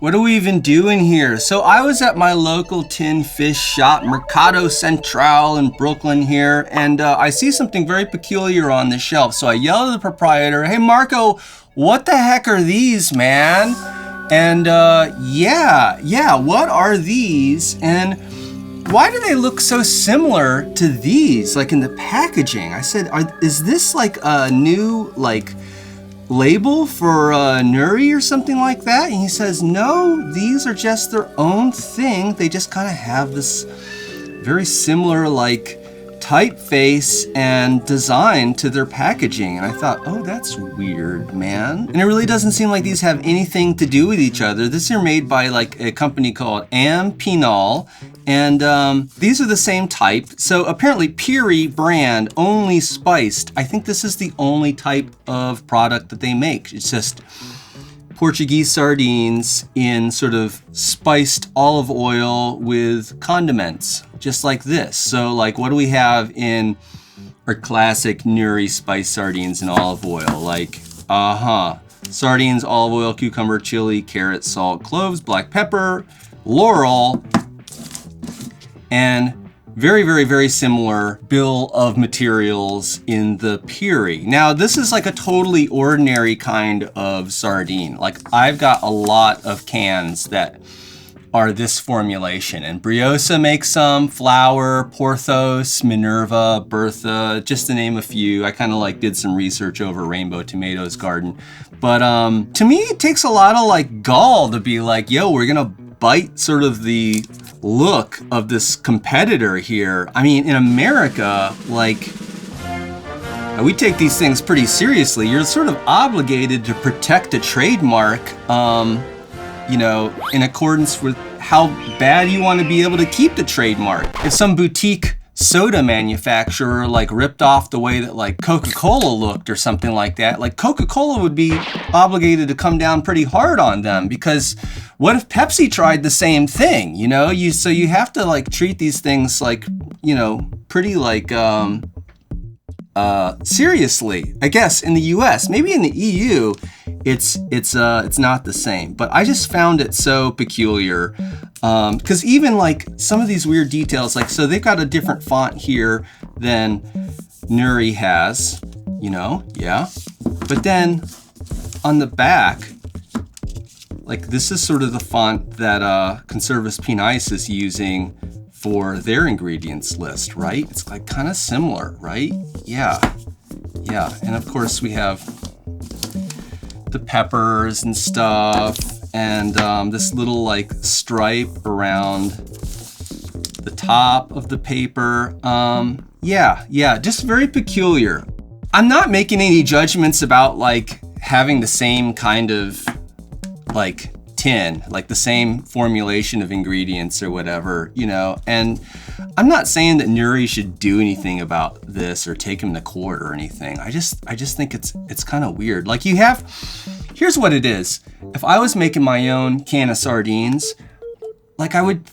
What are we even doing here? So I was at my local tin fish shop, Mercado Central in Brooklyn here, and I see something very peculiar on the shelf. So I yell at the proprietor, "Hey Marco, what the heck are these, man?" And yeah, what are these? And why do they look so similar to these, like in the packaging? I said, is this like a new label for Nuri or something like that? And he says, no, these are just their own thing. They just kind of have this very similar typeface and design to their packaging. And I thought, oh, that's weird, man. And it really doesn't seem like these have anything to do with each other. This are made by a company called Ampinal, and these are the same type. So apparently Piri brand, only spiced. I think this is the only type of product that they make. It's just Portuguese sardines in sort of spiced olive oil with condiments, just like this. So what do we have in our classic Nuri spiced sardines in olive oil? Sardines, olive oil, cucumber, chili, carrot, salt, cloves, black pepper, laurel, and very, very, very similar bill of materials in the Piri. Now, this is a totally ordinary kind of sardine. I've got a lot of cans that are this formulation, and Briosa makes some, Flower, Porthos, Minerva, Bertha, just to name a few. I kind of did some research over Rainbow Tomatoes Garden. But to me, it takes a lot of gall to be yo, we're gonna bite sort of the look of this competitor here. I mean, in America, we take these things pretty seriously. You're sort of obligated to protect a trademark, in accordance with how bad you want to be able to keep the trademark. If some boutique soda manufacturer ripped off the way that Coca-Cola looked or something like that, Coca-Cola would be obligated to come down pretty hard on them, because what if Pepsi tried the same thing? So you have to treat these things pretty seriously. I guess in the US, maybe in the EU, it's not the same. But I just found it so peculiar, because even some of these weird details, so they've got a different font here than Nuri has, yeah. But then on the back, this is sort of the font that Conservas Piris is using for their ingredients list, right? It's kind of similar, right? Yeah. And of course we have the peppers and stuff, and this little stripe around the top of the paper. Yeah, just very peculiar. I'm not making any judgments about having the same kind of tin, the same formulation of ingredients or whatever, and I'm not saying that Nuri should do anything about this or take him to court or anything. I just think it's kind of weird. Here's what it is. If I was making my own can of sardines, I would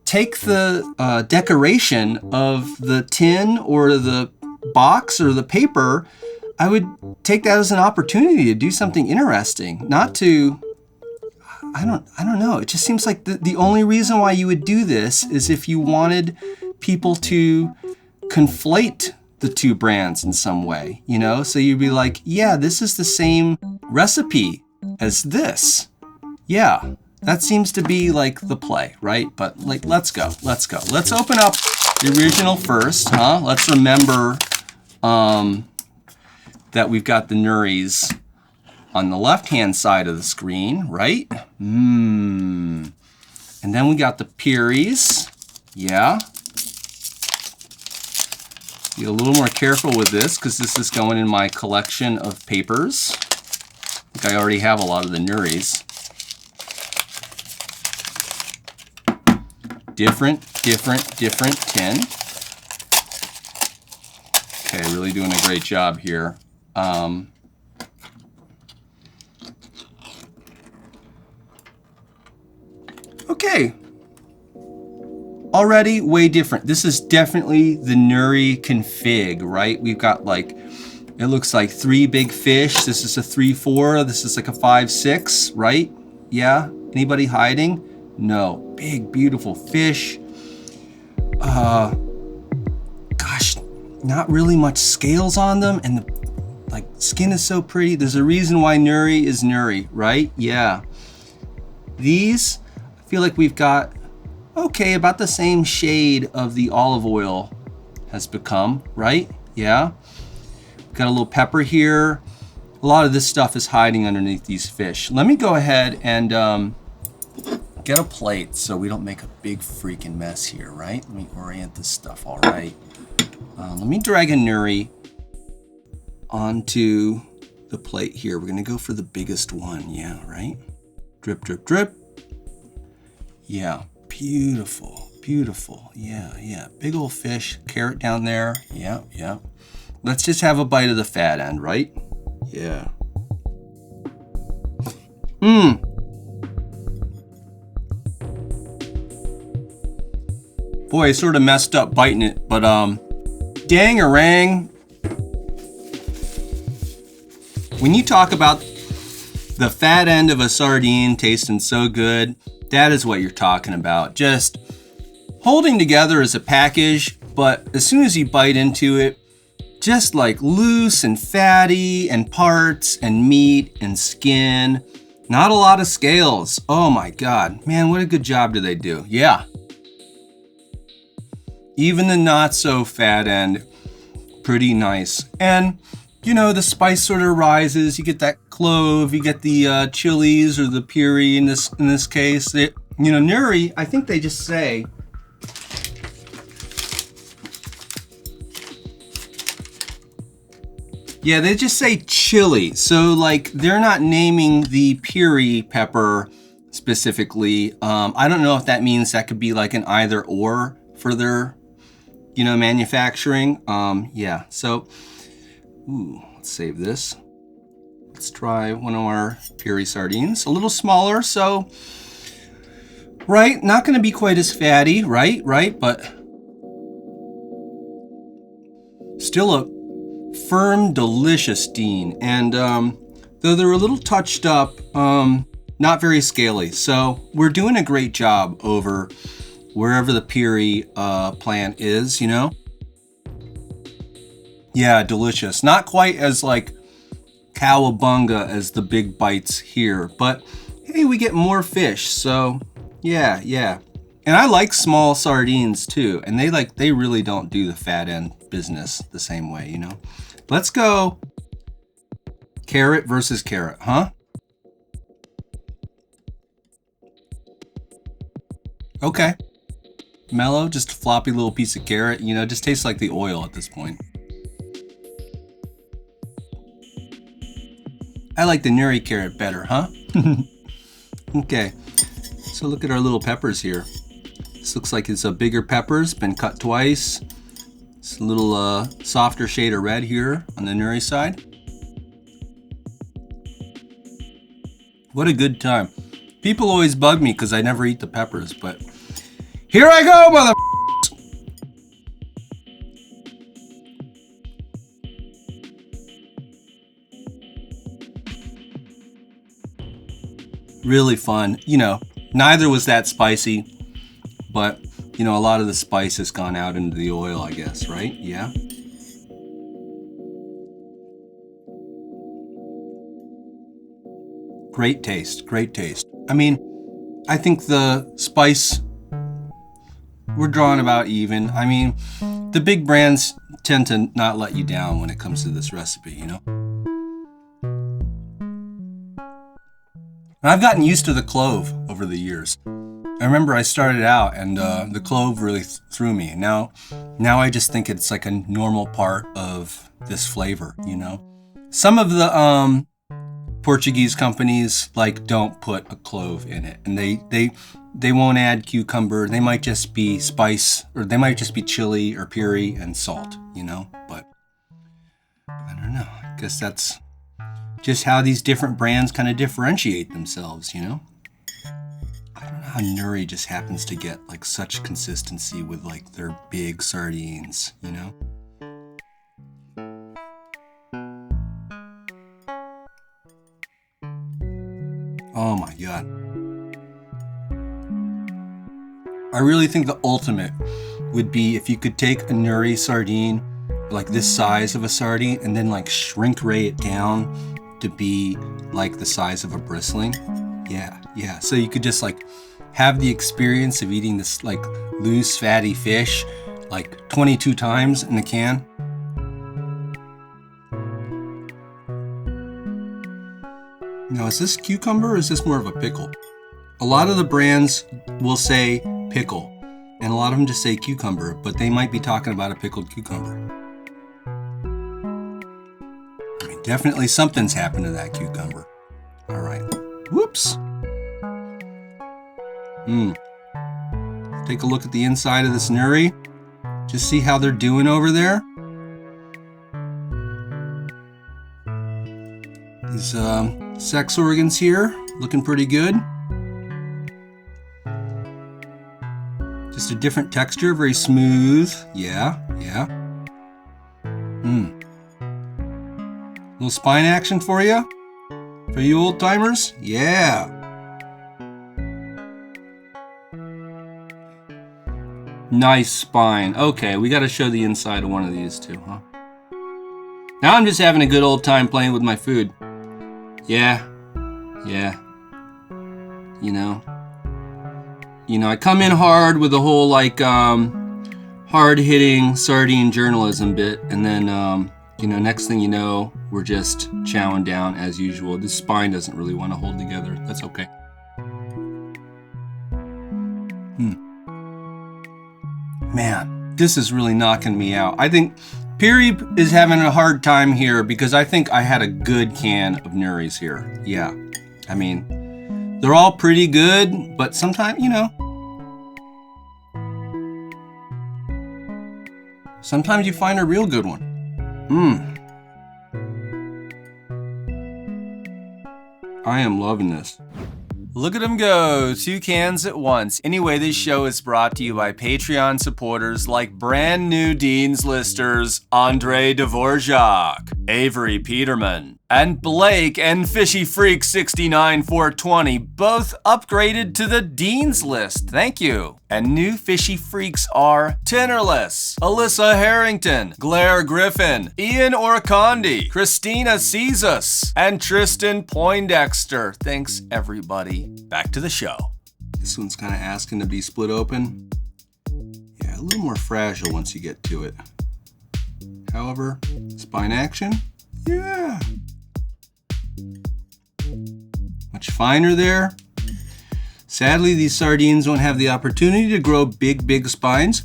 take the decoration of the tin or the box or the paper. I would take that as an opportunity to do something interesting, not to, I don't know. It just seems like the only reason why you would do this is if you wanted people to conflate the two brands in some way, So you'd be yeah, this is the same recipe as this. Yeah, that seems to be the play, right? But let's go. Let's open up the original first, huh? Let's remember that we've got the Nuris on the left-hand side of the screen, right? And then we got the Piris. Yeah. Be a little more careful with this because this is going in my collection of papers. I think I already have a lot of the Nuris. Different tin. Okay, really doing a great job here. Okay. Already way different. This is definitely the Nuri config, right? We've got it looks like 3 big fish. This is a 3-4. This is a 5-6, right? Yeah. Anybody hiding? No. Big, beautiful fish. Gosh, not really much scales on them, and the skin is so pretty. There's a reason why Nuri is Nuri, right? Yeah. These, I feel like we've got, okay, about the same shade of the olive oil has become, right? Yeah. Got a little pepper here. A lot of this stuff is hiding underneath these fish. Let me go ahead and get a plate so we don't make a big freaking mess here, right? Let me orient this stuff all right. Let me drag a Nuri onto the plate here. We're gonna go for the biggest one, yeah, right? Drip, drip, drip. Yeah, beautiful, beautiful. Yeah, yeah, big old fish, carrot down there. Yeah, yeah. Let's just have a bite of the fat end, right? Yeah. Boy, I sort of messed up biting it, but dang-a-rang. When you talk about the fat end of a sardine tasting so good, that is what you're talking about. Just holding together as a package, but as soon as you bite into it, just like loose and fatty and parts and meat and skin. Not a lot of scales. Oh my God, man, what a good job do they do. Yeah. Even the not so fat end, pretty nice. And you know, the spice sort of rises. You get that clove, you get the chilies or the Piri in this case. You know, Nuri, I think they just say, yeah, they just say chili. So like they're not naming the Piri pepper specifically. I don't know if that means that could be like an either or for their, you know, manufacturing. Yeah, so, ooh, let's save this. Let's try one of our Piri sardines. A little smaller, so, right, not gonna be quite as fatty, right, but still a firm, delicious Dean. And though they're a little touched up, not very scaly. So we're doing a great job over wherever the Piri plant is, you know? Yeah, delicious. Not quite as like cowabunga as the big bites here, but hey, we get more fish. So yeah, yeah. And I like small sardines too. And they really don't do the fat end business the same way, you know? Let's go carrot versus carrot, huh? Okay. Mellow, just a floppy little piece of carrot, you know, just tastes like the oil at this point. I like the Nuri carrot better, huh? Okay, so look at our little peppers here. This looks like it's a bigger peppers, been cut twice. It's a little softer shade of red here on the Nuri side. What a good time. People always bug me because I never eat the peppers, but here I go, mother. Really fun. You know, neither was that spicy, but you know, a lot of the spice has gone out into the oil, I guess, right? Yeah. Great taste, great taste. I mean, I think the spice, we're drawing about even. I mean, the big brands tend to not let you down when it comes to this recipe, you know? And I've gotten used to the clove over the years. I remember I started out and the clove really threw me. Now I just think it's like a normal part of this flavor, you know? Some of the Portuguese companies like don't put a clove in it, and they won't add cucumber. They might just be spice, or they might just be chili or Piri and salt, you know? But I don't know. I guess that's just how these different brands kind of differentiate themselves, you know? I don't know how Nuri just happens to get like such consistency with like their big sardines, you know? Oh my God. I really think the ultimate would be if you could take a Nuri sardine, like this size of a sardine, and then like shrink ray it down to be like the size of a bristling. Yeah. So you could just like have the experience of eating this like loose fatty fish like 22 times in a can. Now, is this cucumber or is this more of a pickle? A lot of the brands will say pickle, and a lot of them just say cucumber, but they might be talking about a pickled cucumber. I mean, definitely something's happened to that cucumber. All right. Whoops. Take a look at the inside of this Nuri. Just see how they're doing over there. These sex organs here, looking pretty good. Just a different texture, very smooth. Yeah. Little spine action for you old timers. Yeah. Nice spine. Okay, we got to show the inside of one of these too, huh? Now I'm just having a good old time playing with my food. Yeah. You know, I come in hard with the whole like hard-hitting sardine journalism bit, and then next thing you know, we're just chowing down as usual. This spine doesn't really want to hold together. That's okay. Man, this is really knocking me out. I think Piri is having a hard time here because I think I had a good can of Nuris here. Yeah, I mean, they're all pretty good, but sometimes, sometimes you find a real good one. I am loving this. Look at them go, 2 cans at once. Anyway, this show is brought to you by Patreon supporters like brand new Dean's listers Andre Dvorak, Avery Peterman, and Blake and Fishy Freak 69420, both upgraded to the Dean's list. Thank you. And new Fishy Freaks are Tinnerless, Alyssa Harrington, Blair Griffin, Ian Orkondi, Christina Cezus, and Tristan Poindexter. Thanks, everybody. Back to the show. This one's kind of asking to be split open. Yeah, a little more fragile once you get to it. However, spine action, yeah. Much finer there. Sadly, these sardines won't have the opportunity to grow big spines.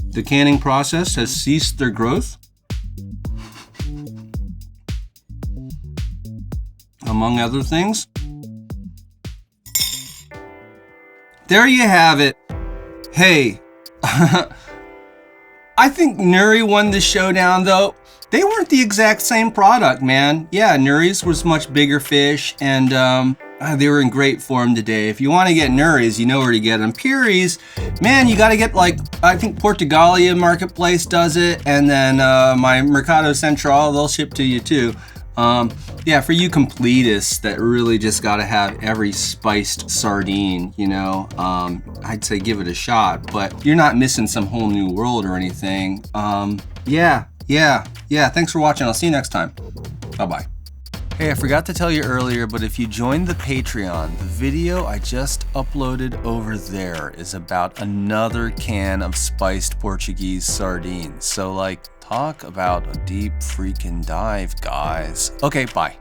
The canning process has ceased their growth. Among other things. There you have it. Hey, I think Nuri won the showdown though. They weren't the exact same product, man. Yeah, Nuris was much bigger fish, and they were in great form today. If you want to get Nuris, you know where to get them. Piris, man, you got to get like, I think Portugalia Marketplace does it, and then my Mercado Central, they'll ship to you too. Yeah, for you completists that really just got to have every spiced sardine, I'd say give it a shot, but you're not missing some whole new world or anything. Yeah, thanks for watching. I'll see you next time. Bye-bye. Hey, I forgot to tell you earlier, but if you join the Patreon, the video I just uploaded over there is about another can of spiced Portuguese sardines. So, talk about a deep freaking dive, guys. Okay, bye.